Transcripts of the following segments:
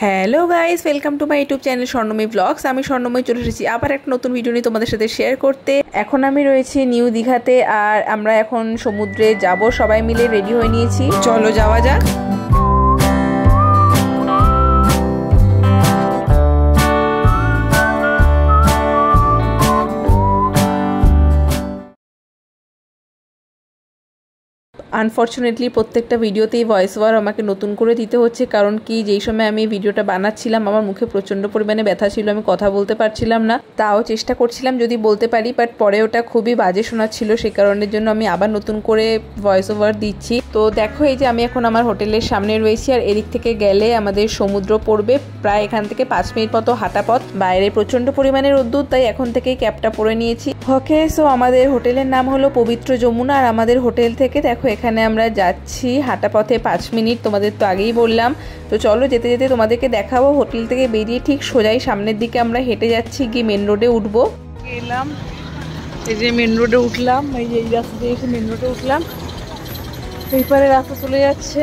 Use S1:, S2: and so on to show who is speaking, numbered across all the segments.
S1: Hello guys, welcome to my YouTube channel Swarnamoyee vlogs. আমি স্বর্ণময়ী চলে এসেছি আবার একটা নতুন ভিডিও নিয়ে তোমাদের সাথে শেয়ার করতে। এখন আমি রয়েছি নিউ দীঘাতে আর আমরা এখন সমুদ্রে যাব, সবাই মিলে রেডি হয়ে নিয়েছি, চলো যাওয়া যাক। আনফর্চুনেটলি প্রত্যেকটা ভিডিওতেই ভয়েস ওভার আমাকে নতুন করে দিতে হচ্ছে, কারণ কি যেই সময় আমি ভিডিওটা বানাচ্ছিলাম আমার মুখে প্রচণ্ড পরিমাণে ব্যথা ছিল, আমি কথা বলতে পারছিলাম না। তাও চেষ্টা করছিলাম যদি বলতে পারি, বাট পরে ওটা খুবই বাজে শোনাচ্ছিল, সেই কারণের জন্য আমি আবার নতুন করে ভয়েস ওভার দিচ্ছি। তো দেখো এই যে আমি এখন আমার হোটেলের সামনে রয়েছি, আর এদিক থেকে গেলে আমাদের সমুদ্র পড়বে প্রায় এখান থেকে 5 মিনিট মতো হাঁটা পথ। বাইরে প্রচণ্ড পরিমাণে রোদ্দুর, তাই এখন থেকেই ক্যাবটা পরে নিয়েছি। ওকে, সো আমাদের হোটেলের নাম হলো পবিত্র যমুনা, আর আমাদের হোটেল থেকে দেখো এখানে আমরা যাচ্ছি হাঁটা পথে 5 মিনিট, তোমাদের তো আগেই বললাম। তো চলো যেতে যেতে তোমাদেরকে দেখাবো। হোটেল থেকে বেরিয়ে ঠিক সোজাই সামনের দিকে আমরা হেঁটে যাচ্ছি, গিয়ে মেন রোডে উঠবো। এলাম, এই যে মেন রোডে উঠলাম, এই যে এই রাস্তা দিয়ে এসে মেন রোডে উঠলাম, এই পারে রাস্তা চলে যাচ্ছে।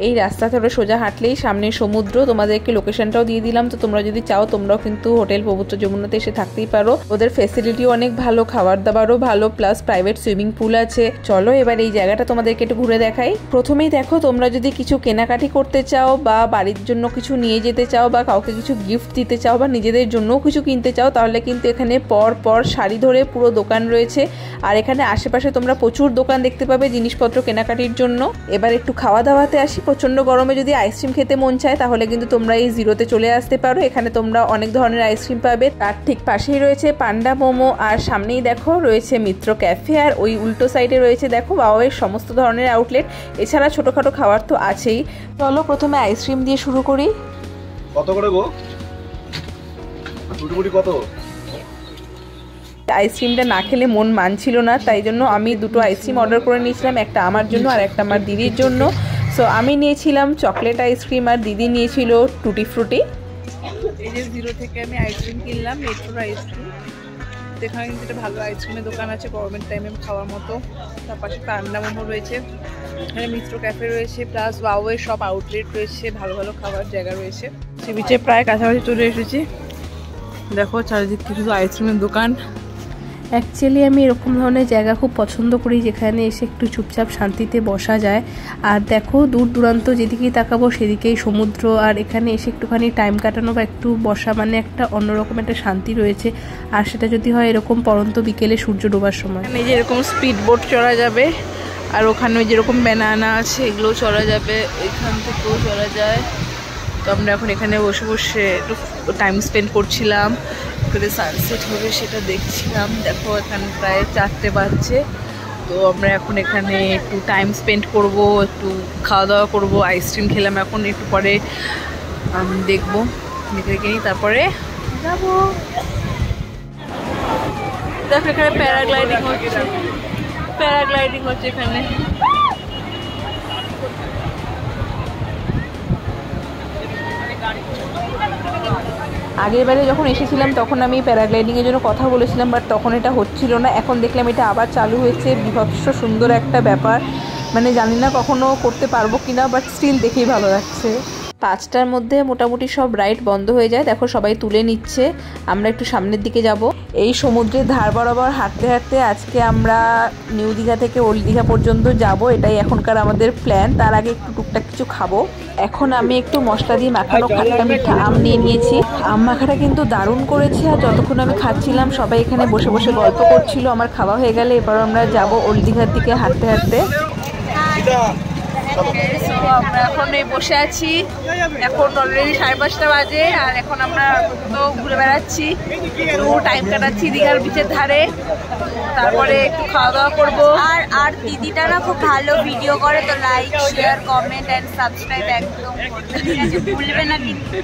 S1: এই রাস্তা ধরে সোজা হাঁটলেই সামনে সমুদ্র। তোমাদেরকে লোকেশনটাও দিয়ে দিলাম, তো তোমরা যদি চাও তোমরাও কিন্তু হোটেল পবিত্র যমুনাতে এসে থাকতেই পারো। ওদের ফেসিলিটিও অনেক ভালো, খাবার দাবারও ভালো, প্লাস প্রাইভেট সুইমিং পুল আছে। চলো এবার এই জায়গাটা তোমাদেরকে একটু ঘুরে দেখাই। প্রথমেই দেখো, তোমরা যদি কিছু কেনাকাটি করতে চাও বা বাড়ির জন্য কিছু নিয়ে যেতে চাও বা কাউকে কিছু গিফট দিতে চাও বা নিজেদের জন্যও কিছু কিনতে চাও, তাহলে কিন্তু এখানে পর পর সারি ধরে পুরো দোকান রয়েছে। আর এখানে আশেপাশে তোমরা প্রচুর দোকান দেখতে পাবে জিনিসপত্র কেনাকাটির জন্য। এবার একটু খাওয়া দাওয়াতে আসি। প্রচন্ড গরমে যদি আইসক্রিম খেতে মন চায় তাহলে কিন্তু তোমরা এই জিরোতে চলে আসতে পারো। এখানে তোমরা অনেক ধরনের আইসক্রিম পাবে। তার ঠিক পাশেই রয়েছে পান্ডা মোমো, আর সামনেই দেখো রয়েছে মিত্র ক্যাফে, আর ওই উল্টো সাইডে রয়েছে দেখো বাওয়ের সমস্ত ধরনের আউটলেট। এছাড়া ছোটখাটো খাবার তো আছেই। চলো প্রথমে আইসক্রিম দিয়ে শুরু করি।
S2: কত করে গো? কত?
S1: আইসক্রিমটা না খেলে মন মানছিল না, তাই জন্য আমি দুটো আইসক্রিম অর্ডার করে নিয়েছিলাম, একটা আমার জন্য আর একটা আমার দিদির জন্য। সো আমি নিয়েছিলাম চকলেট আইসক্রিম আর দিদি নিয়েছিল টুটি ফ্রুটি। এই যে জিরো থেকে আমি আইসক্রিম কিনলাম, মেট্রোর আইসক্রিম। এখানে কিন্তু একটা ভালো আইসক্রিমের দোকান আছে গরমের টাইমে খাওয়ার মতো। তার পাশে পান্ডা মোমো রয়েছে, এখানে মিত্র ক্যাফে রয়েছে, প্লাস ওয়াওয়ের সব আউটলেট রয়েছে, ভালো ভালো খাবার জায়গা রয়েছে। সি বিচে প্রায় কাছাকাছি চলে এসেছি। দেখো চারিদিক থেকে শুধু আইসক্রিমের দোকান। অ্যাকচুয়ালি আমি এরকম ধরনের জায়গা খুব পছন্দ করি, যেখানে এসে একটু চুপচাপ শান্তিতে বসা যায়। আর দেখো দূর দূরান্ত যেদিকেই তাকাবো সেদিকেই সমুদ্র, আর এখানে এসে একটুখানি টাইম কাটানো বা একটু বসা মানে একটা অন্যরকম একটা শান্তি রয়েছে। আর সেটা যদি হয় এরকম পরন্ত বিকেলে সূর্য ডোবার সময়। এই যে এরকম স্পিড বোট চড়া যাবে, আর ওখানে যেরকম ব্যানানা আছে এগুলোও চড়া যাবে, এখান থেকেও চড়া যায়। তো আমরা এখন এখানে বসে বসে একটু টাইম স্পেন্ড করছিলাম, করে সানসেট হবে সেটা দেখছিলাম। দেখো এখানে প্রায় 4টে বাজছে, তো আমরা এখন এখানে একটু টাইম স্পেন্ড করব, একটু খাওয়া দাওয়া করব। আইসক্রিম খেলাম, এখন একটু পরে দেখবো দেখে নিই, তারপরে যাবো। দেখো এখানে প্যারাগ্লাইডিং হচ্ছে, প্যারাগ্লাইডিং হচ্ছে এখানে। আগের বারে যখন এসেছিলাম তখন আমি প্যারাগ্লাইডিংয়ের জন্য কথা বলেছিলাম, বাট তখন এটা হচ্ছিল না। এখন দেখলাম এটা আবার চালু হয়েছে, বিভৎস সুন্দর একটা ব্যাপার। মানে জানি না কখনো করতে পারবো কিনা, বাট স্টিল দেখেই ভালো লাগছে। 5টার মধ্যে মোটামুটি সব রাইড বন্ধ হয়ে যায়। দেখো সবাই তুলে নিচ্ছে, আমরা একটু সামনের দিকে যাব। এই সমুদ্রের ধার বরাবর হাঁটতে হাঁটতে আজকে আমরা নিউ দীঘা থেকে ওল্ড দীঘা পর্যন্ত যাব, এটাই এখনকার আমাদের প্ল্যান। তার আগে একটু টুকটাক কিছু খাবো। এখন আমি একটু মশলা দিয়ে মাখানো খাট্টা মিঠা আম নিয়ে নিয়েছি। আম মাখাটা কিন্তু দারুণ করেছে, আর যতক্ষণ আমি খাচ্ছিলাম সবাই এখানে বসে বসে গল্প করছিল। আমার খাওয়া হয়ে গেলে এবার আমরা যাব ওল্ড দীঘার দিকে হাঁটতে হাঁটতে। আমরা এখন এই বসে আছি, এখন অলরেডি 5:30 বাজে, আর এখন আমরা তো ঘুরে বেড়াচ্ছি, একটু টাইম কাটাচ্ছি দীঘার বিচের ধারে, তারপরে একটু খাওয়া দাওয়া করবো।
S3: আর দিদিটা না খুব ভালো ভিডিও করে, তো like share comment and subscribe একদম করতে ভুলবে না কিন্তু।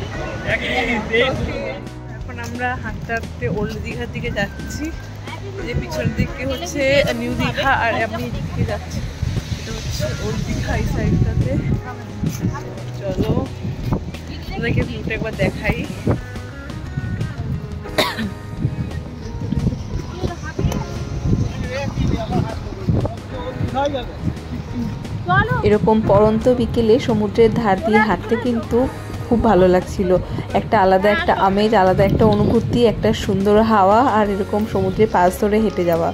S1: এখন আমরা হাঁটতে হাঁটতে ওল্ড দীঘার দিকে যাচ্ছি। যে পিছনের দিকে হচ্ছে নিউ দীঘা, আর আমি এদিকে যাচ্ছি, এটা হচ্ছে ওল্ড দীঘা এই সাইডটাতে। চলো আপনাদেরকে ভিউটা একবার দেখাই। এরকম পরন্ত বিকেলে সমুদ্রের ধার দিয়ে হাঁটতে কিন্তু খুব ভালো লাগছিল। একটা আলাদা একটা আমেজ, আলাদা একটা অনুভূতি, একটা সুন্দর হাওয়া আর এরকম সমুদ্রের পাশ ধরে হেঁটে যাওয়া,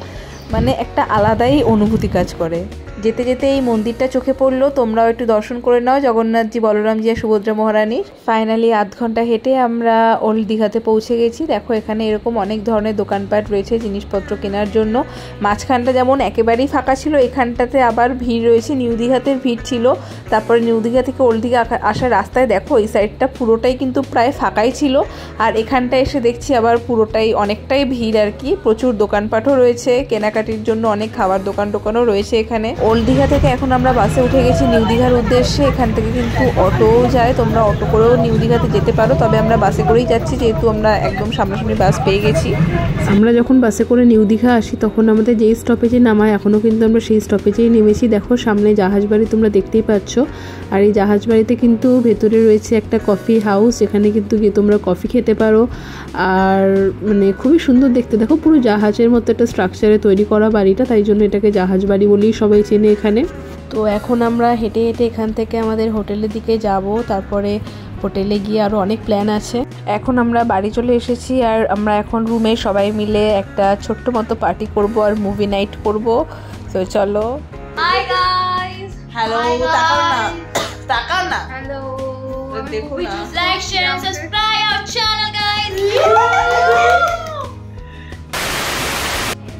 S1: মানে একটা আলাদাই অনুভূতি কাজ করে। যেতে যেতে এই মন্দিরটা চোখে পড়লো, তোমরাও একটু দর্শন করে নাও জগন্নাথজি, বলরামজি আর সুভদ্রা মহারানীর। ফাইনালি আধ ঘন্টা হেঁটে আমরা ওল্ড দীঘাতে পৌঁছে গেছি। দেখো এখানে এরকম অনেক ধরনের দোকানপাট রয়েছে জিনিসপত্র কেনার জন্য। মাঝখানটা যেমন একেবারেই ফাঁকা ছিল, এখানটাতে আবার ভিড় রয়েছে। নিউ দীঘাতে ভিড় ছিল, তারপরে নিউ দীঘা থেকে ওল্ড দীঘা আসার রাস্তায় দেখো এই সাইডটা পুরোটাই কিন্তু প্রায় ফাঁকাই ছিল, আর এখানটা এসে দেখছি আবার পুরোটাই অনেকটাই ভিড় আর কি। প্রচুর দোকানপাটও রয়েছে কেনাকাটির জন্য, অনেক খাবার দোকানও রয়েছে এখানে। ওল্ড দীঘা থেকে এখন আমরা বাসে উঠে গেছি নিউ দীঘার উদ্দেশ্যে। এখান থেকে কিন্তু অটোও যায়, তোমরা অটো করেও নিউ দীঘাতে যেতে পারো, তবে আমরা বাসে করেই যাচ্ছি যেহেতু আমরা একদম সামনাসামনি বাস পেয়ে গেছি।
S2: আমরা যখন বাসে করে নিউ দীঘা আসি তখন আমাদের যেই স্টপেজে নামায় এখনও কিন্তু আমরা সেই স্টপেজেই নেমেছি। দেখো সামনে জাহাজ বাড়ি তোমরা দেখতেই পাচ্ছ, আর এই জাহাজ বাড়িতে কিন্তু ভেতরে রয়েছে একটা কফি হাউস, যেখানে কিন্তু গিয়ে তোমরা কফি খেতে পারো। আর মানে খুবই সুন্দর দেখতে, দেখো পুরো জাহাজের মতো একটা স্ট্রাকচারে তৈরি করা বাড়িটা, তাই জন্য এটাকে জাহাজ বাড়ি বলেই সবাই চেনে এখানে। তো এখন আমরা হেঁটে হেঁটে এখান থেকে আমাদের হোটেলের দিকে যাব, তারপরে হোটেলে গিয়ে আরও অনেক প্ল্যান আছে। এখন আমরা বাড়ি চলে এসেছি, আর আমরা এখন রুমে সবাই মিলে একটা ছোট্ট মতো পার্টি করব আর মুভি নাইট করব। তো চলো।
S3: হাই গাইস,
S1: হ্যালো, তাকাও না, তাকাও না,
S3: হ্যালো,
S1: দেখো না,
S3: like share and subscribe our channel guys.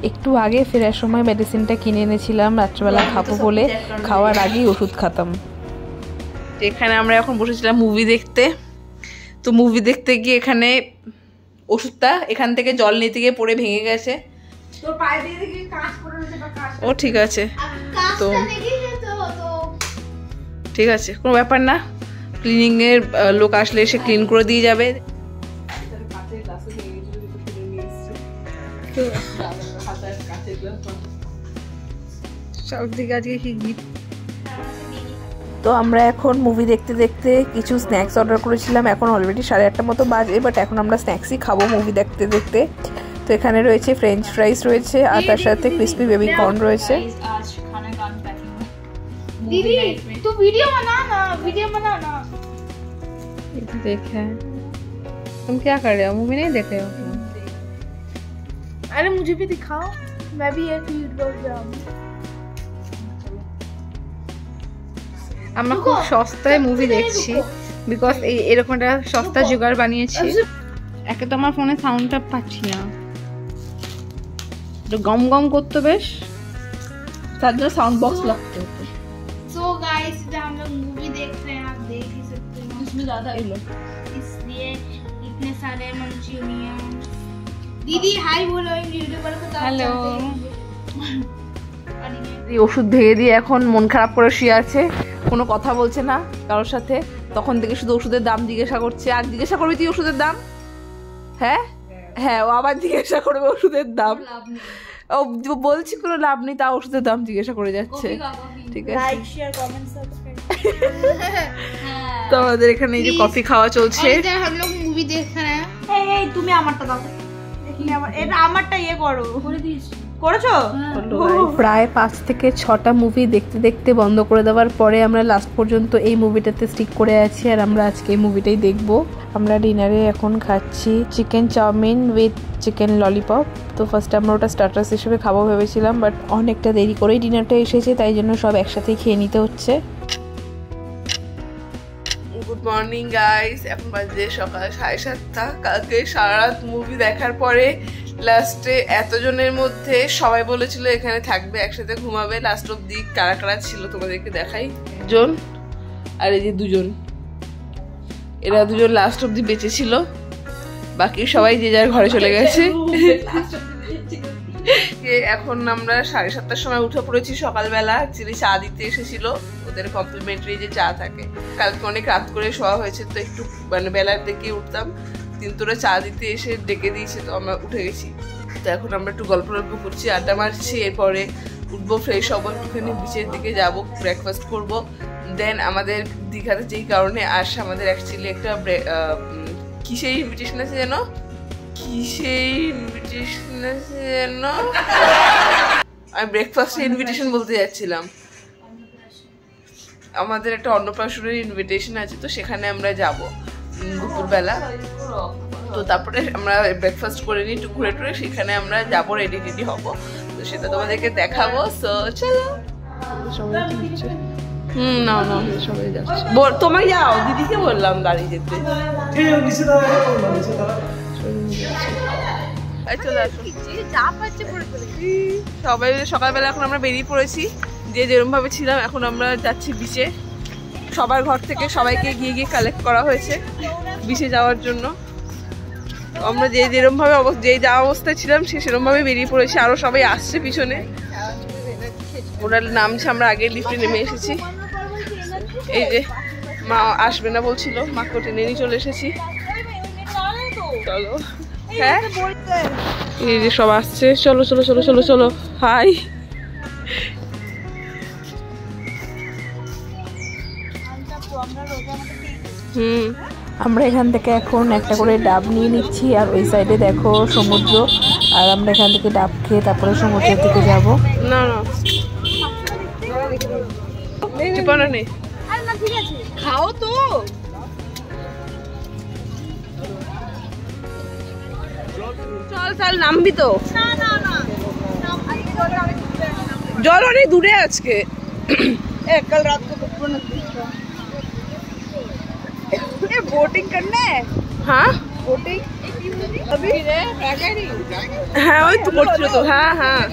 S1: একটু আগে ফেরার সময় মেডিসিনটা কিনে এনেছিলাম রাত্রেবেলা খাবো বলে, খাওয়ার আগেই ওষুধ খাতাম। এখানে আমরা এখন বসেছিলাম মুভি দেখতে। তো মুভি দেখতে গিয়ে এখানে ওষুধটা এখান থেকে জল নিতে গিয়ে পড়ে ভেঙে গেছে। ও ঠিক আছে, তো ঠিক আছে, কোনো ব্যাপার না, ক্লিনিং এর লোক আসলে এসে ক্লিন করে দিয়ে যাবে। তো আমরা এখন মুভি দেখতে দেখতে কিছু স্ন্যাক্স অর্ডার করেছিলাম। এখন অলরেডি 8:30 মতো বাজে, বাট এখন আমরা স্ন্যাক্সই খাবো মুভি দেখতে দেখতে। তো এখানে রয়েছে ফ্রেঞ্চ ফ্রাইস রয়েছে, আর তার সাথে ক্রিস্পি বেবি কর্ন রয়েছে।
S4: दीदी तू वीडियो बना ना।
S1: देखा तुम क्या कर रहे हो, मूवी नहीं देख रहे हो?
S4: अरे मुझे भी दिखाओ, मैं भी एक यूट्यूबर जाऊंगी।
S1: আমরা খুব সস্তায় মুভি দেখছি, বিকজ এরকম একটা সস্তা জোগাড় বানিয়েছি। একে তো আমার ফোনে সাউন্ডটা পাচ্ছি না, একটু গম গম করতো বেশ, তার জন্য সাউন্ড বক্স লাগতো।
S4: सो गाइस जब हम लोग मूवी देख रहे हैं, आप देख ही सकते हो इसमें ज्यादा इसलिए इतने सारे मंचूरियन। दीदी हाय बोलो इन यूट्यूबर को।
S1: हेलो। এই ওষুধ ভেঙে দিয়ে এখন মন খারাপ করে শুয়ে আছে, কোনো কথা বলছে না কারোর সাথে। তখন থেকে শুধু ওষুধের দাম জিজ্ঞাসা করছে। আর জিজ্ঞাসা করবি তুই ওষুধের দাম? হ্যাঁ হ্যাঁ, ও আবার জিজ্ঞাসা করবে ওষুধের দাম। ও বলছি কোনো লাভ নেই, তা ওষুধের দাম জিজ্ঞাসা করে যাচ্ছে। ঠিক আছে,
S4: लाइक शेयर कमेंट सब्सक्राइब।
S1: তো আমাদের এখানে এই যে কফি খাওয়া চলছে।
S4: इधर हम लोग मूवी देख रहे हैं।
S3: এই তুমি আমারটা দাও, দেখি আমার এটা আমারটা ইয়ে করো, করে দিয়েছি, করেছো?
S2: প্রায় 5 থেকে 6টা মুভি দেখতে দেখতে বন্ধ করে দেওয়ার পরে আমরা লাস্ট পর্যন্ত এই মুভিটাতে স্টিক করে আছি, আর আমরা আজকে এই মুভিটাই দেখব। আমরা ডিনারে এখন খাচ্ছি chicken chow mein with chicken lollipop. তো ফার্স্টে আমরা ওটা স্টার্টার্স হিসেবে খাবো ভেবেছিলাম, বাট অনেকটা দেরি করেই ডিনারটা এসেছে, তাই জন্য সব একসাথেই খেয়ে নিতে হচ্ছে। গুড মর্নিং গাইস, এখন বাজে সকাল 7:30। কালকে সারা রাত মুভি দেখার পরে লাস্টে এতজনের মধ্যে সবাই বলেছিল এখানে থাকবে, একসাথে ঘুমাবে। লাস্ট অব্দি কারা কারা ছিল তোমাদেরকে দেখাই। জন আর এই যে দুজন, এরা দুজন লাস্ট অব্দি বেঁচে ছিল, বাকি সবাই যে যার ঘরে চলে গেছে। এখন আমরা 7:30টার সময় উঠে পড়েছি সকালবেলা। অ্যাকচুয়ালি চা দিতে এসেছিল, ওদের কমপ্লিমেন্টারি যে চা থাকে। কালকে অনেক রাত করে শোয়া হয়েছে, তো একটু মানে বেলার দিকে উঠতাম, কিন্তু ওরা চা দিতে এসে ডেকে দিয়েছে, তো আমরা উঠে গেছি। তো এখন আমরা একটু গল্প করছি, আড্ডা মারছি। এরপরে উঠবো, ফ্রেশ হবো, একটুখানি বিচের দিকে যাবো, ব্রেকফাস্ট করবো। দেন আমাদের দীঘাতে যেই কারণে আসে, আমাদের অ্যাকচুয়ালি একটা কিসের ইনভিটেশন আছে যেন, আমি ব্রেকফাস্টের ইনভিটেশন বলতে যাচ্ছিলাম।
S1: আমাদের একটা অন্নপ্রাশনের ইনভিটেশন আছে, তো সেখানে আমরা যাব দুপুরবেলা। তো তারপরে আমরা ব্রেকফাস্ট করে নিই, একটু ঘুরে টুরে সেখানে আমরা যাবো, রেডি রেডি হবো, তো সেটা তোমাদেরকে দেখাবো। সো চলো। না না সবাই যাচ্ছে, তোমায় যাও, দিদিকে বললাম গাড়ি যেতে। সবাই সকালবেলা এখন আমরা বেরিয়ে পড়েছি, যে যেরকম ভাবে ছিলাম এখন আমরা যাচ্ছি বিচে। সবার ঘর থেকে সবাইকে গিয়ে গিয়ে কালেক্ট করা হয়েছে বিচে যাওয়ার জন্য। আমরা যে যেরকম ভাবে যে যা অবস্থায় ছিলাম সেরকম ভাবে বেরিয়ে পড়েছি, আরো সবাই আসছে পিছনে, ওরা নামছে, আমরা আগে লিফটে নেমে এসেছি। এই যে মা আসবে না বলছিল, মাকে টেনে নিয়ে চলে এসেছি। চলো, হ্যাঁ এই যে সব আসছে, চলো চলো চলো চলো চলো। হাই,
S2: আমরা এখান থেকে এখন একটা করে ডাব নিয়ে নিচ্ছি, আর ওই সাইডে দেখো সমুদ্র, আর আমরা এখান থেকে ডাব খেয়ে তারপরে সমুদ্রের দিকে যাব।
S1: না না টিপানা নেই, খাও তো। চল চল, নামবি তো? জল অনেক দূরে আজকে। कल रात को बोटिंग करना है। हाँ बोटिंग अभी हाँ वही तो করছিল তো। হ্যাঁ হ্যাঁ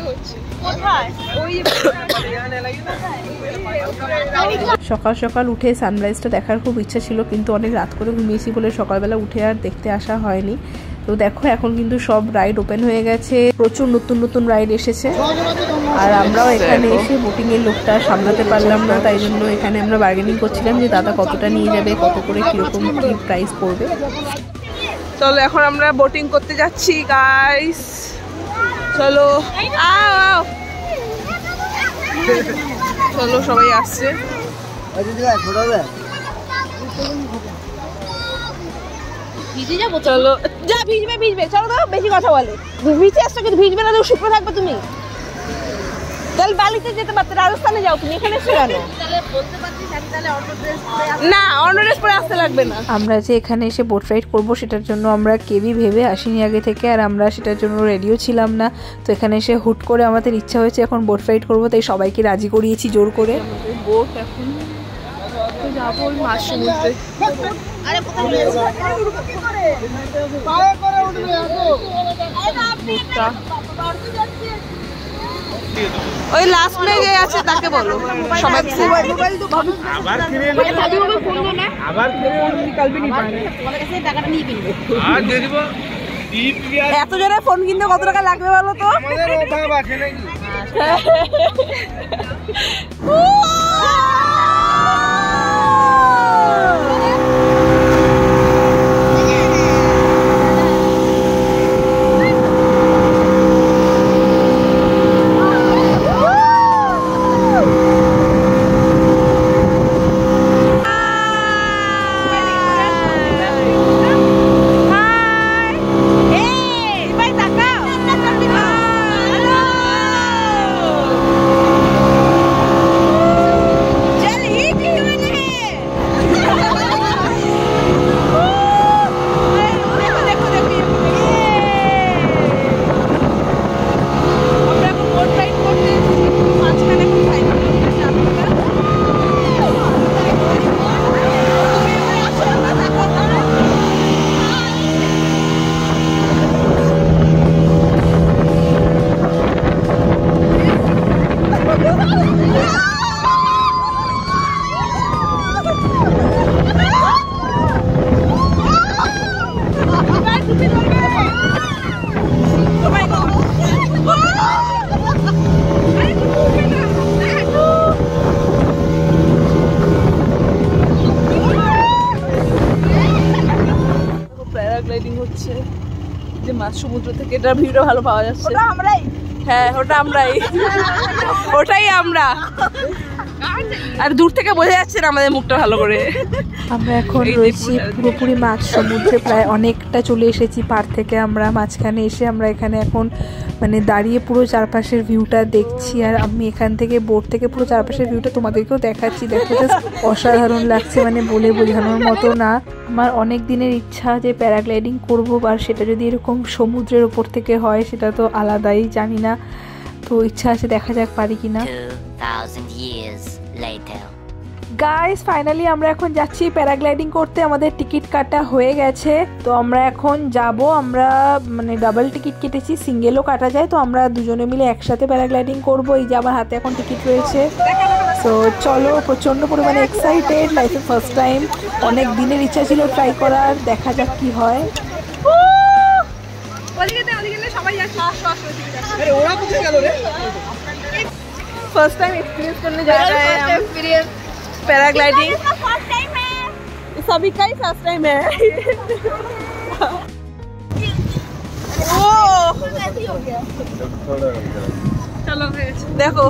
S2: সকাল সকাল উঠে সানরাইজটা দেখার খুব ইচ্ছা ছিল, কিন্তু অনেক রাত করে ঘুমিয়েছি বলে সকালবেলা উঠে আর দেখতে আসা হয়নি। তো দেখো এখন কিন্তু সব রাইড ওপেন হয়ে গেছে, প্রচুর নতুন নতুন রাইড এসেছে। আর আমরাও এখানে এসে বোটিং এর লোকটা সামলাতে পারলাম না, তাই জন্য এখানে আমরা বার্গেনিং করছিলাম যে দাদা কতটা নিয়ে যাবে, কত করে কিরকম কি প্রাইস পড়বে।
S1: চলো এখন আমরা বোটিং করতে যাচ্ছি গাইস, চলো আও চলো, সবাই আসছে। চলো যা, ভিজবে ভিজবে, চলো তো, বেশি কথা বলে। ভিজে আসছো কিন্তু ভিজবে না, তো শুকনো থাকবে তুমি। তাহলে বালিতে যেতে পারতে, রাজস্থানে যাও তুমি, এখানে এসে কেন? না অন্য ড্রেস পরে আসতে লাগবে না।
S2: আমরা যে এখানে এসে বোট রাইড করবো সেটার জন্য আমরা কেউই ভেবে আসিনি আগে থেকে, আর আমরা সেটার জন্য রেডিও ছিলাম না। তো এখানে এসে হুট করে আমাদের ইচ্ছা হয়েছে এখন বোট রাইড করবো, তাই সবাইকে রাজি করিয়েছি জোর করে।
S1: বোট এখন যাবো মাছ সমুদ্রে। ওই লাস্ট মে যে আছে তাকে বলো, সবাই এত জোরে ফোন কিনতে কত টাকা লাগবে বলো তো? যে মাছ সমুদ্র থেকে, এটা ভিউটা ভালো পাওয়া যাচ্ছে। ওটা আমরাই, হ্যাঁ ওটা আমরাই, ওটাই আমরা। আর দূর থেকে বোঝা যাচ্ছে না আমাদের মুখটা ভালো করে।
S2: আমরা এখন রয়েছি পুরোপুরি মাঝ সমুদ্রে, প্রায় অনেকটা চলে এসেছি পার থেকে। আমরা মাঝখানে এসে আমরা এখানে এখন মানে দাঁড়িয়ে পুরো চারপাশের ভিউটা দেখছি। আর আমি এখান থেকে বোট থেকে পুরো চারপাশের ভিউটা তোমাদেরকেও দেখাচ্ছি। দেখো অসাধারণ লাগছে, মানে বলে বোঝানোর মতো না। আমার অনেক দিনের ইচ্ছা যে প্যারাগ্লাইডিং করবো, আর সেটা যদি এরকম সমুদ্রের ওপর থেকে হয় সেটা তো আলাদাই, জানি না, তো ইচ্ছা আছে, দেখা যাক পারি কিনা।
S5: 2000 years later.
S2: গাইস ফাইনালি আমরা এখন যাচ্ছি প্যারাগ্লাইডিং করতে। আমাদের টিকিট কাটা হয়ে গেছে, তো আমরা এখন যাব। আমরা মানে ডাবল টিকিট কেটেছি, সিঙ্গেলও কাটা যায়, তো আমরা দুজনে মিলে একসাথে প্যারাগ্লাইডিং করব। এই যে আমার হাতে এখন টিকিট রয়েছে, তো চলো। প্রচণ্ড পরিমাণে এক্সাইটেড, লাইফে ফার্স্ট টাইম। অনেক দিনের ইচ্ছা ছিল ট্রাই করার, দেখা যাক কি হয়।
S1: फर्स्ट टाइम एक्सपीरियंस करने जा रहे हैं हम पैराग्लाइडिंग। सभी का ही फर्स्ट टाइम है। चलो देखो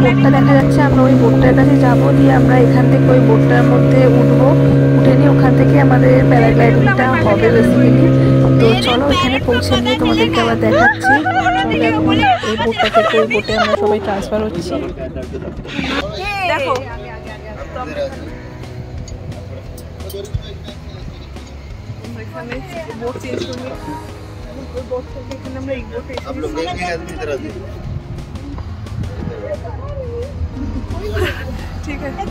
S2: বোটটা দেখা যাচ্ছে, আমরা ওই বোটটার কাছে যাবো, দিয়ে আমরা এখান থেকে ওই বোটটার মধ্যে উঠবো, উঠে নিয়ে ওখান থেকে আমাদের প্যারাগ্লাইডিংটা হবে বেসিক্যালি। তো চলো এখানে পৌঁছে নিয়ে তোমাদেরকে আবার দেখাচ্ছি। এখন এই বোটটা থেকে ওই বোটে আমরা সবাই ট্রান্সফার হচ্ছি।
S1: দেখো बोट चेंज करने बोट থেকে এখানে আমরা এই বোটে आप लोग देखेंगे आदमी इधर आते ঠিক আছে।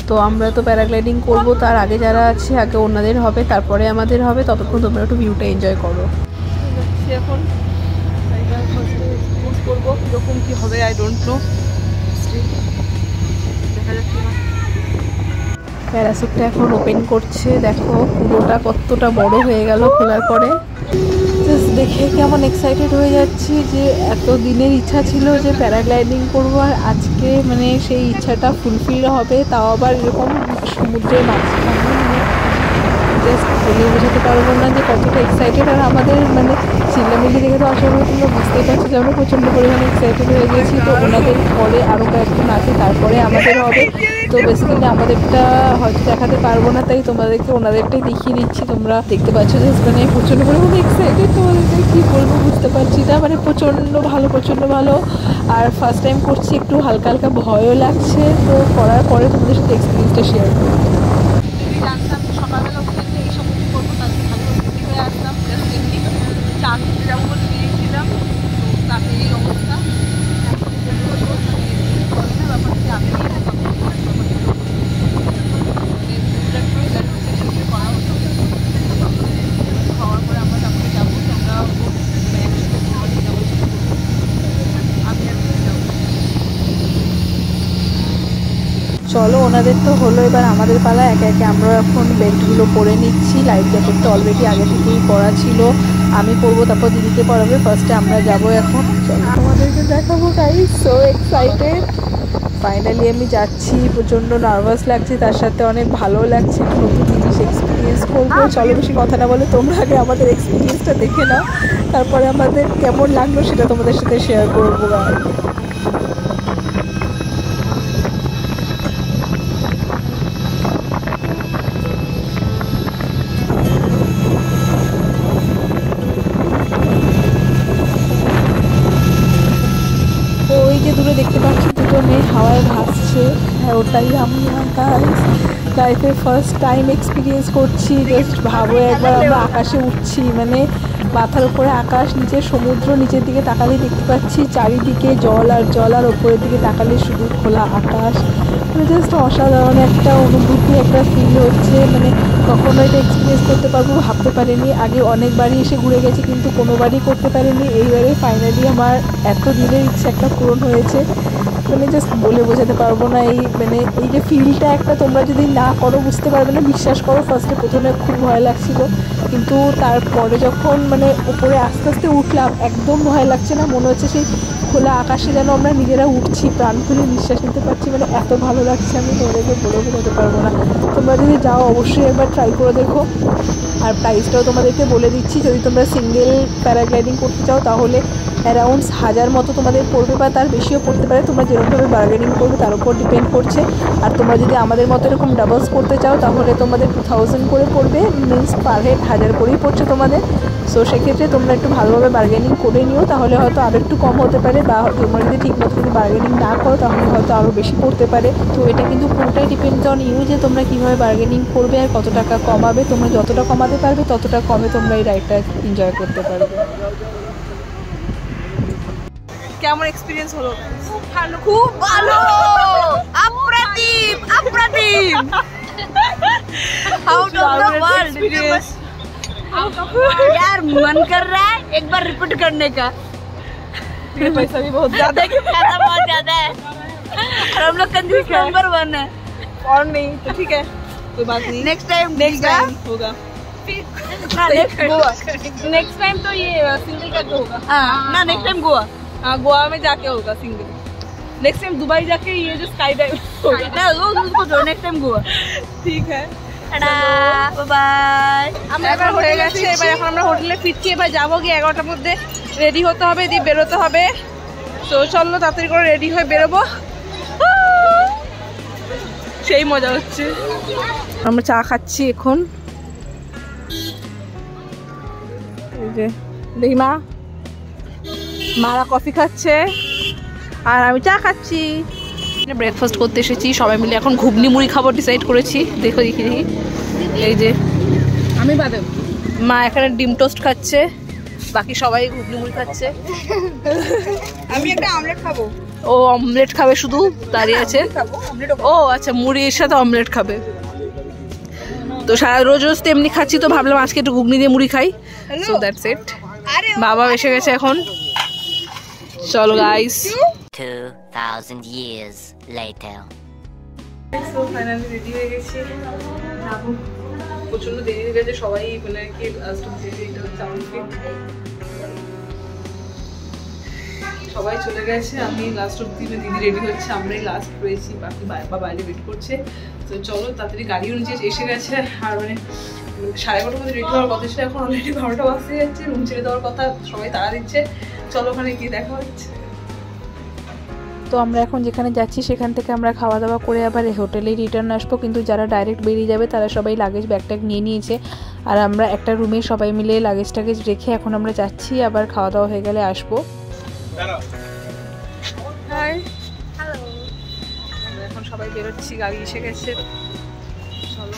S2: তো আমরা তো প্যারাগ্লাইডিং করবো, তার আগে যারা আছে আগে ওনাদের হবে, তারপরে আমাদের হবে। ততক্ষণ তোমরা একটু ভিউটা এনজয় করো।
S1: এখন করবো কিরকম কি হবে, আই ডোন্ট নো, দেখা যাক কি হয়।
S2: প্যারাসুটটা এখন ওপেন করছে, দেখো পুরোটা কতটা বড় হয়ে গেল খোলার পরে। জাস্ট দেখে কেমন এক্সাইটেড হয়ে যাচ্ছি যে এত দিনের ইচ্ছা ছিল যে প্যারাগ্লাইডিং করব, আর আজকে মানে সেই ইচ্ছাটা ফুলফিল হবে, তাও আবার এরকম সমুদ্রের মাঝখানে। জাস্ট বলে বোঝাতে পারবো না যে কতটা এক্সাইটেড। আর আমাদের মানে চিল্লামিল্লি দেখে তো আশা করি তোমরা বুঝতেই পারছো যে আমরা প্রচণ্ড পরিমাণে এক্সাইটেড হয়ে গেছি। তো ওনাদের পরে আরও কয়েকজন আছে, তারপরে আমাদের হবে। তো বেসিক্যালি আমাদেরটা হয়তো দেখাতে পারবো না, তাই তোমাদেরকে ওনাদেরটাই দেখিয়ে দিচ্ছি। তোমরা দেখতে পাচ্ছ যে মানে প্রচণ্ড পরিমাণে এক্সাইটেড, তোমাদেরকে কী বলবো বুঝতে পারছি না, মানে প্রচণ্ড ভালো। আর ফার্স্ট টাইম করছি, একটু হালকা হালকা ভয়ও লাগছে। তো করার পরে তোমাদের সাথে এক্সপিরিয়েন্সটা শেয়ার করবো।
S1: জানতাম সকালবেলা উঠে যে এই সমস্ত করবো, তাদের ভালো রেডি হয়ে আসতাম, জাস্ট এমনি চা খেতে যাবো বলে বেরিয়েছিলাম, তো তাতে এই অবস্থা। খাওয়ার পরে আমরা তারপরে যাবো,
S2: চলো ওনাদের তো হলো, এবার আমাদের পালা। একে একে আমরা এখন বেল্টগুলো পরে নিচ্ছি। লাইফ জ্যাকেটটা অলরেডি আগে থেকেই পরা ছিল, আমি পরবো, তারপর দিদিকে পরাবে। ফার্স্টে আমরা যাব এখন। চলো তোমাদেরকে দেখাবো গাইস, সো এক্সাইটেড। ফাইনালি আমি যাচ্ছি, প্রচণ্ড নার্ভাস লাগছে, তার সাথে অনেক ভালো লাগছে, নতুন জিনিস এক্সপিরিয়েন্স করবো। চলো বেশি কথা না বলে তোমরা আগে আমাদের এক্সপিরিয়েন্সটা দেখে নাও, তারপরে আমাদের কেমন লাগলো সেটা তোমাদের সাথে শেয়ার করবো। দূরে দেখতে পাচ্ছি দুটো মেয়ে হাওয়ায় ভাসছে, হ্যাঁ ওটাই আমি। লাইফে ফার্স্ট টাইম এক্সপিরিয়েন্স করছি। জাস্ট ভাবো একবার আমরা আকাশে উঠছি, মানে মাথার উপরে আকাশ, নিচে সমুদ্র, নিচের দিকে তাকালে দেখতে পাচ্ছি চারিদিকে জল আর জল, আর ওপরের দিকে তাকালে শুধু খোলা আকাশ। মানে জাস্ট অসাধারণ একটা অনুভূতি, একটা ফিল হচ্ছে। মানে কখনো এটা এক্সপিরিয়েন্স করতে পারবো ভাবতে পারিনি। আগে অনেকবারই এসে ঘুরে গেছি, কিন্তু কোনোবারই করতে পারিনি। এইবারে ফাইনালি আমার এত দিনের ইচ্ছা একটা পূরণ হয়েছে।
S1: মানে জাস্ট বলে বোঝাতে পারবো না। এই মানে এই যে ফিলটা একটা তোমরা যদি না করো বুঝতে পারবে না। বিশ্বাস করো প্রথমে খুব ভয় লাগছিল, কিন্তু তারপরে যখন মানে উপরে আস্তে আস্তে উঠলাম একদম ভয় লাগছে না, মনে হচ্ছে সেই খোলা আকাশে যেন আমরা নিজেরা উঠছি, প্রাণ খুলে নিঃশ্বাস নিতে পারছি, মানে এত ভালো লাগছে আমি তোমাদেরকে বলে বোঝাতে পারবো না। তোমরা যদি যাও অবশ্যই একবার ট্রাই করে দেখো। আর প্রাইসটাও তোমাদেরকে বলে দিচ্ছি, যদি তোমরা সিঙ্গেল প্যারাগ্লাইডিং করতে চাও তাহলে অ্যারাউন্ড 1000 মতো তোমাদের পড়বে বা তার বেশিও পড়তে পারে, তোমরা যেরকমভাবে বার্গেনিং করবে তার উপর ডিপেন্ড করছে। আর তোমরা যদি আমাদের মতো এরকম ডাবলস করতে চাও তাহলে তোমাদের 2000 করে পড়বে, মিনস পার হেড 1000 করেই পড়ছে তোমাদের। সো সেক্ষেত্রে তোমরা একটু ভালোভাবে বার্গেনিং করে নিও, তাহলে হয়তো আরও একটু কম হতে পারে, বা তোমরা যদি ঠিকমতো যদি বার্গেনিং না করো তাহলে হয়তো আরও বেশি পড়তে পারে। তো এটা কিন্তু পুরোটাই ডিপেন্ডস অন ইউ যে তোমরা কীভাবে বার্গেনিং করবে আর কত টাকা কমাবে। তোমরা যতটা কমাতে পারবে ততটা কমে তোমরা এই রাইডটা এনজয় করতে পারবে। কেমন এক্সপিরিয়েন্স হলো? ভালো, খুব ভালো, अप्रतिम अप्रतिम, out of the world experience. यार मन कर रहा है एक बार रिपीट करने का। पैसा भी बहुत ज्यादा है, पैसा बहुत ज्यादा है और हम लोग कंजूस नंबर 1 है। और नहीं तो ठीक है, कोई बात नहीं, नेक्स्ट टाइम होगा। नेक्स्ट टाइम तो ये सिंगल करके होगा। ना नेक्स्ट टाइम गोवा, हाँ गोवा में जाके होगा सिंगल। नेक्स्ट टाइम दुबई जाके ये जो स्काई डाइव होगा ना, उसको जो नेक्स्ट टाइम गोवा। ठीक है, টাটা, বাই বাই। আমরা এবার হয়ে গেছে, এবার এখন আমরা হোটেলে ফিরছি। এবার যাবো গিয়ে 11টার মধ্যে রেডি হতে হবে, দিয়ে বেরোতে হবে। তো চলো তাড়াতাড়ি করে রেডি হয়ে বেরোবো, সেই মজা হচ্ছে। আমরা চা খাচ্ছি এখন, এই যে দেখি মারা কফি খাচ্ছে আর আমি চা খাচ্ছি। ব্রেকফাস্ট করতে এসেছি সবাই মিলে, এখন ঘুগনি মুড়ি খাবার ডিসাইড করেছি। দেখো দেখি এই যে আমি বাদে মা এখানে ডিম টোস্ট খাচ্ছে, বাকি সবাই ঘুগনি মুড়ি খাচ্ছে। আমি একটা অমলেট খাবো। ও অমলেট খাবে, শুধু দাঁড়িয়ে আছে। ও আচ্ছা, মুড়ির সাথে অমলেট খাবে। তো সারা রোজ রোজ তো এমনি খাচ্ছি, তো ভাবলাম আজকে একটু ঘুগনি দিয়ে মুড়ি খাই। So that's it. বাবা এসে গেছে এখন, চলো guys.
S5: 2000 years later.
S1: So finally ready হয়ে গেছি, যাবো। প্রচন্ড দেরি হয়ে গেছে, সবাই মানে কি লাস্ট অবধি এটা হচ্ছে আউটফিট, সবাই চলে গেছে, আমি লাস্ট অবধি দিদি রেডি হচ্ছে, আমরাই লাস্ট রয়েছি, বাকি বাবা বাইরে ওয়েট করছে। তো চলো তাড়াতাড়ি গাড়িও নিচে এসে গেছে। আর মানে 11:30 মধ্যে রেডি হওয়ার কথা ছিল, এখন অলরেডি 12টা বাজতে যাচ্ছে, রুম ছেড়ে দেওয়ার কথা, সবাই তাড়া দিচ্ছে। চলো ওখানে গিয়ে দেখা হচ্ছে। তো আমরা এখন যেখানে যাচ্ছি সেখান থেকে আমরা খাওয়া দাওয়া করে আবার হোটেলেই রিটার্ন আসবো, কিন্তু যারা ডাইরেক্ট বেরিয়ে যাবে তারা সবাই লাগেজ ব্যাগ নিয়ে নিয়েছে। আর আমরা একটা রুমে সবাই মিলে লাগেজ টাগেজ রেখে এখন আমরা যাচ্ছি, আবার খাওয়া দাওয়া হয়ে গেলে আসবো। হাই, হ্যালো, আমরা এখন সবাই বেরোচ্ছি, গাড়ি এসে গেছে। চলো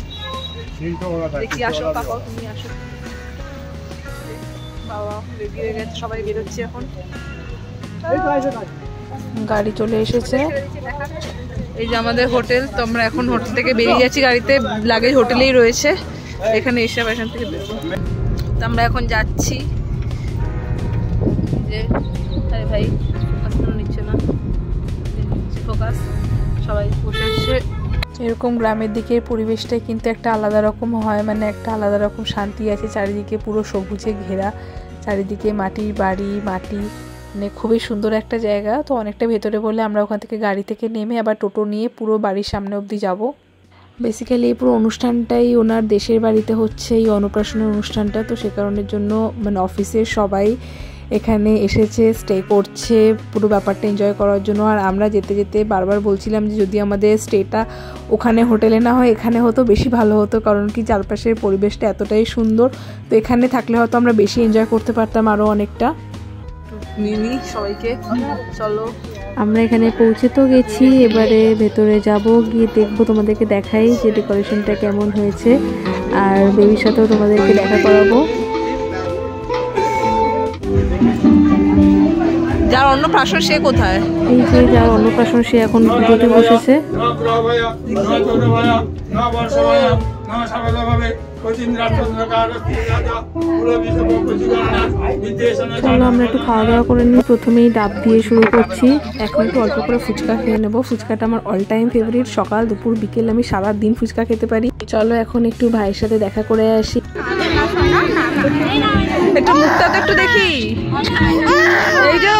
S1: দেখি, আসো পাপা, তুমি আসো। বাবা রেডি হয়ে গেছে, সবাই বেরোচ্ছি এখন। গাড়ি চলে এসেছে, এই যে আমাদের হোটেল। তো আমরা এখন হোটেল থেকে বেরিয়ে যাচ্ছি, গাড়িতে লাগেজ হোটেলেই রয়েছে, এখানে এসে এখান থেকে বেরোবো। তো আমরা এখন যাচ্ছি। যে আরে ভাই ফোকাস নিচ্ছে না, ফোকাস, সবাই বসে আছে। এরকম গ্রামের দিকের পরিবেশটাই কিন্তু একটা আলাদা রকম হয়, মানে একটা আলাদা রকম শান্তি আছে। চারিদিকে পুরো সবুজে ঘেরা, চারিদিকে মাটির বাড়ি, মাটি, মানে খুবই সুন্দর একটা জায়গা। তো অনেকটা ভেতরে বলে আমরা ওখান থেকে গাড়ি থেকে নেমে আবার টোটো নিয়ে পুরো বাড়ির সামনে অবধি যাব। বেসিক্যালি এই পুরো অনুষ্ঠানটাই ওনার দেশের বাড়িতে হচ্ছে, এই অন্নপ্রাশনের অনুষ্ঠানটা। তো সে কারণের জন্য মানে অফিসের সবাই এখানে এসেছে, স্টে করছে পুরো ব্যাপারটা এনজয় করার জন্য। আর আমরা যেতে যেতে বারবার বলছিলাম যে যদি আমাদের স্টেটা ওখানে হোটেলে না হয় এখানে হতো বেশি ভালো হতো, কারণ কি চারপাশের পরিবেশটা এতটাই সুন্দর। তো এখানে থাকলে হয়তো আমরা বেশি এনজয় করতে পারতাম আরও অনেকটা। মিনি সবাইকে চলো, আমরা এখানে পৌঁছে তো গেছি, এবারে ভেতরে যাব, গিয়ে দেখবো, তোমাদেরকে দেখাই যে ডেকোরেশনটা কেমন হয়েছে, আর বেবির সাথেও তোমাদেরকে দেখা করাবো। যার অন্নপ্রাশন সে কোথায়? এই যে যার অন্নপ্রাশন সে এখন পুজোতে বসেছে।
S2: চলো আমরা একটু খাওয়া দাওয়া করে নিই। প্রথমেই ডাব দিয়ে শুরু করছি। এখন একটু অল্প করে ফুচকা খেয়ে নেবো। ফুচকাটা আমার অল টাইম ফেভারিট। সকাল দুপুর বিকেল আমি সারা দিন ফুচকা খেতে পারি। চলো এখন একটু ভাইয়ের সাথে দেখা করে আসি।
S1: একটু মুখটা তো একটু দেখি। এই যে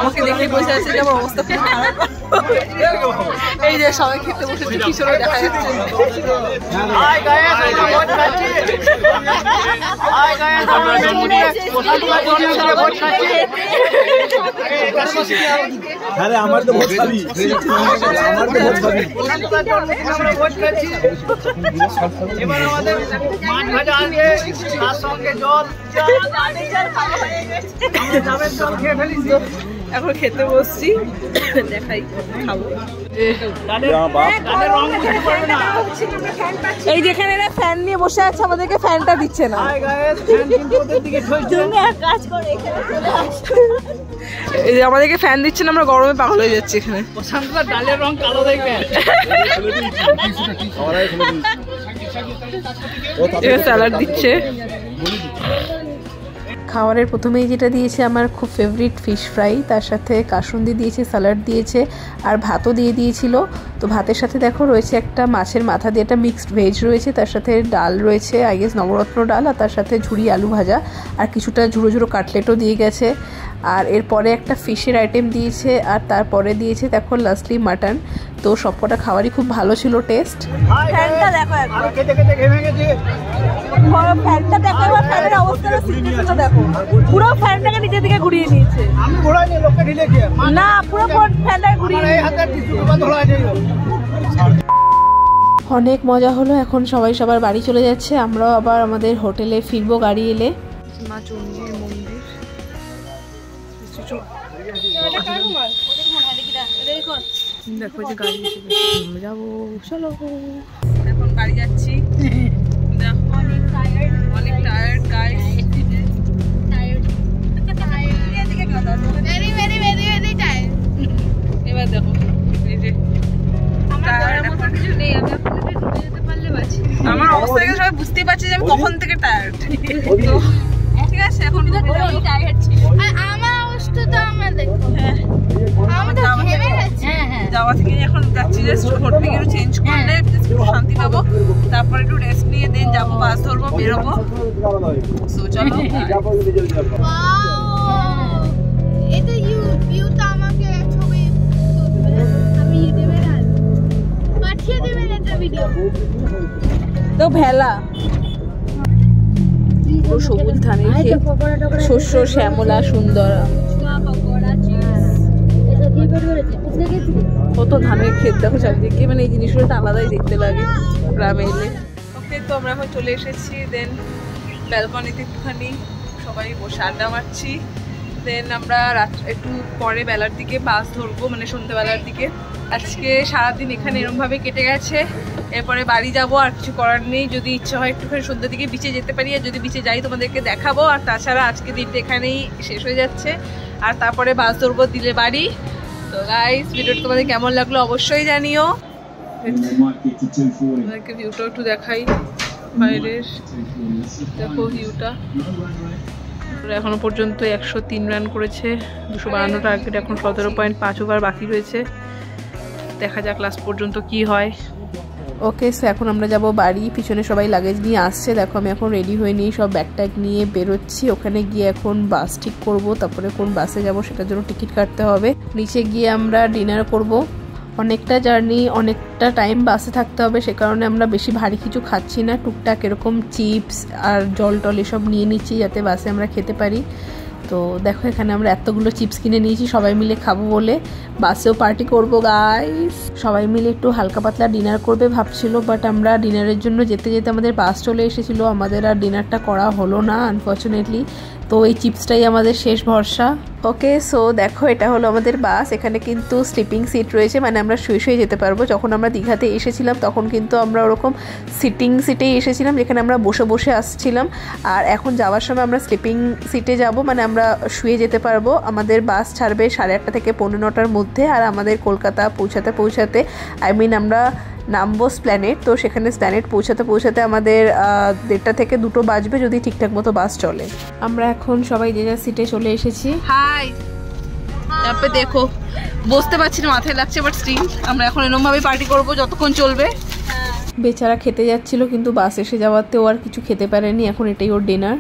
S1: আমাকে দেখে বসে আছে যে আমার অবস্থা খুব খারাপ। এই যে সবাই খেতে বসেছে, কিশোর দেখা যাচ্ছে।
S6: আমার তো ভোট খাবি, আমার তো ভোট খাবি। এবার আমাদের মাছ ভাজা আছে, তার সঙ্গে জল।
S1: এখন খেতে বসছি, দেখাই খাবো। এই যেখানে এরা ফ্যান নিয়ে বসে আছে, আমাদেরকে ফ্যানটা দিচ্ছে না। এই যে আমাদেরকে ফ্যান দিচ্ছে না, আমরা গরমে পাগল হয়ে যাচ্ছি এখানে।
S6: ডালের রং কালো দেখবেন।
S1: স্যালাড দিচ্ছে।
S2: খাবারের প্রথমেই যেটা দিয়েছে আমার খুব ফেভারিট ফিশ ফ্রাই, তার সাথে কাসুন্দি দিয়েছে, স্যালাড দিয়েছে আর ভাতও দিয়ে দিয়েছিল। তো ভাতের সাথে দেখো রয়েছে একটা মাছের মাথা দিয়ে একটা মিক্সড ভেজ রয়েছে, তার সাথে ডাল রয়েছে, আই গেস নবরত্ন ডাল, আর তার সাথে ঝুরি আলু ভাজা আর কিছুটা ঝুড়ো ঝুড়ো কাটলেটও দিয়ে গেছে। আর এরপরে একটা ফিশের আইটেম দিয়েছে, আর তারপরে দিয়েছে দেখো লাস্টলি মাটন। তো সবকটা খাবারই খুব ভালো ছিল টেস্ট।
S1: ফ্যানটা দেখো একবার,
S6: খেতে খেতে ঘেমে গেছে।
S1: ফ্যানটা দেখো এবার, ফ্যানের অবস্থাটা সিচুয়েশনটা দেখো। পুরো ফ্যানটাকে নিচের দিকে ঘুরিয়ে নিয়েছে।
S6: আমি ঘোরাইনি, লোককে ঢিলেছে
S1: না, পুরো ফ্যানটাকে ঘুরিয়ে
S6: এই হাতে টিস্যু পেপার ধরা যায়।
S2: অনেক মজা হলো। এখন সবাই সবার বাড়ি চলে যাচ্ছে, আমরাও আবার আমাদের হোটেলে ফিরবো গাড়ি এলে।
S1: মা চণ্ডীর মন্দির। দেখো যে গাড়ি এসে গেছে, যাবো। চলো এখন বাড়ি যাচ্ছি। অনেক টায়ার্ড গাইস। এবার দেখো এই যে আমার অবস্থা থেকে সবাই বুঝতেই পারছে যে আমি কখন থেকে টায়ার্ড। তো ঠিক আছে, এখন টায়ার্ড ছিল
S4: আমার অবস্থা তো আমার দেখো। আমি তো ঘেমে গেছি।
S1: যাওয়া থেকে এখন যাচ্ছি, জাস্ট হোটেলে একটু চেঞ্জ করলে একটু শান্তি পাবো, তারপর একটু রেস্ট নিয়ে দেন যাবো, বাস ধরবো, বেরোবো। সো চলো।
S4: এটা ভিউটা আমাকে ছবি তুলবে, আমি ইউটিউবে ডালবো, পাঠিয়ে দেবেন একটা ভিডিও।
S1: তো ভেলা পুরো সবুজ ধানের ক্ষেত, শস্য শ্যামলা সুন্দর, কত ধানের ক্ষেত দেখো চারিদিকে। মানে এই জিনিসগুলো আলাদাই দেখতে লাগে গ্রামে এলে। ওকে, তো আমরা এখন চলে এসেছি। দেন ব্যালকনিতে একটুখানি সবাই বসে আড্ডা মারছি। দেন আমরা একটু পরে বেলার দিকে বাস ধরবো, মানে সন্ধ্যেবেলার দিকে। আজকে সারাদিন এখানে এরমভাবে কেটে গেছে। এরপরে বাড়ি যাব, আর কিছু করার নেই। যদি ইচ্ছা হয় একটুখানি সন্ধ্যের দিকে বিচে যেতে পারি, আর যদি বিচে যাই তোমাদেরকে দেখাবো। আর তাছাড়া আজকে দিনটা এখানেই শেষ হয়ে যাচ্ছে, আর তারপরে বাস ধরবো দিলে বাড়ি। তো গাইস, ভিডিওটা তোমাদের কেমন লাগলো অবশ্যই জানিও। তোমাদেরকে ভিউটা একটু দেখাই বাইরের, দেখো ভিউটা। এখনো পর্যন্ত 103 রান করেছে, 252 টার্গেট, এখন 17.5 ওভার বাকি রয়েছে। দেখা যাক লাস্ট পর্যন্ত কি হয়।
S2: ওকে, সো এখন আমরা যাব বাড়ি। পিছনে সবাই লাগেজ নিয়ে আসছে। দেখো আমি এখন রেডি হয়ে নিয়ে সব ব্যাগ ট্যাগ নিয়ে বেরোচ্ছি। ওখানে গিয়ে এখন বাস ঠিক করব, তারপরে কোন বাসে যাব সেটার জন্য টিকিট কাটতে হবে। নিচে গিয়ে আমরা ডিনার করব। অনেকটা জার্নি, অনেকটা টাইম বাসে থাকতে হবে, সে কারণে আমরা বেশি ভারী কিছু খাচ্ছি না। টুকটাক এরকম চিপস আর জল টল এসব নিয়ে নিচ্ছি যাতে বাসে আমরা খেতে পারি। তো দেখো এখানে আমরা এতগুলো চিপস কিনে নিয়েছি সবাই মিলে খাবো বলে। বাসেও পার্টি করবো গাইস, সবাই মিলে একটু হালকা পাতলা ডিনার করবে ভাবছিল, বাট আমরা ডিনারের জন্য যেতে যেতে আমাদের বাস চলে এসেছিলো, আমাদের আর ডিনারটা করা হলো না আনফর্চুনেটলি।
S1: তো এই চিপসটাই আমাদের শেষ ভরসা। ওকে, সো দেখো এটা হলো আমাদের বাস। এখানে কিন্তু স্লিপিং সিট রয়েছে, মানে আমরা শুয়ে শুয়ে যেতে পারবো। যখন আমরা দীঘাতে এসেছিলাম তখন কিন্তু আমরা ওরকম সিটিং সিটেই এসেছিলাম, যেখানে আমরা বসে বসে আসছিলাম। আর এখন যাওয়ার সময় আমরা স্লিপিং সিটে যাব, মানে আমরা শুয়ে যেতে পারবো। আমাদের বাস ছাড়বে 8:30 থেকে 9:15টার মধ্যে। আর আমাদের কলকাতা পৌঁছাতে আমরা নামবো স্প্ল্যানেড। তো সেখানে স্প্ল্যানেড পৌঁছাতে আমাদের 1:30 থেকে 2 বাজবে, যদি ঠিকঠাক মতো বাস চলে। আমরা এখন সবাই যে যার সিটে চলে এসেছি। হাই, তারপরে দেখো বসতে পারছি না, মাথায় লাগছে, বাট স্টিল আমরা এখন এরকমভাবে পার্টি করবো যতক্ষণ চলবে। বেচারা খেতে যাচ্ছিল, কিন্তু বাস এসে যাওয়াতেও আর কিছু খেতে পারেনি। এখন এটাই ওর ডিনার।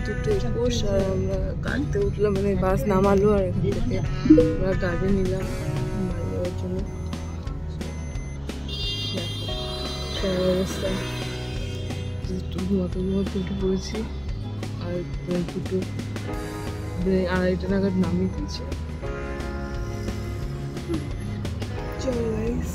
S2: দুটো 21 আর আমরা গাড়িতে উঠলাম, মানে বাস নামালো আর এখান থেকে আমরা গাড়ি নিলাম বাড়ি যাওয়ার জন্য। অবস্থা একটু ঘুমাতে উঠে পড়েছি, আর 2:30 নাগাদ নামিয়ে দিয়েছে। চলো গাইস,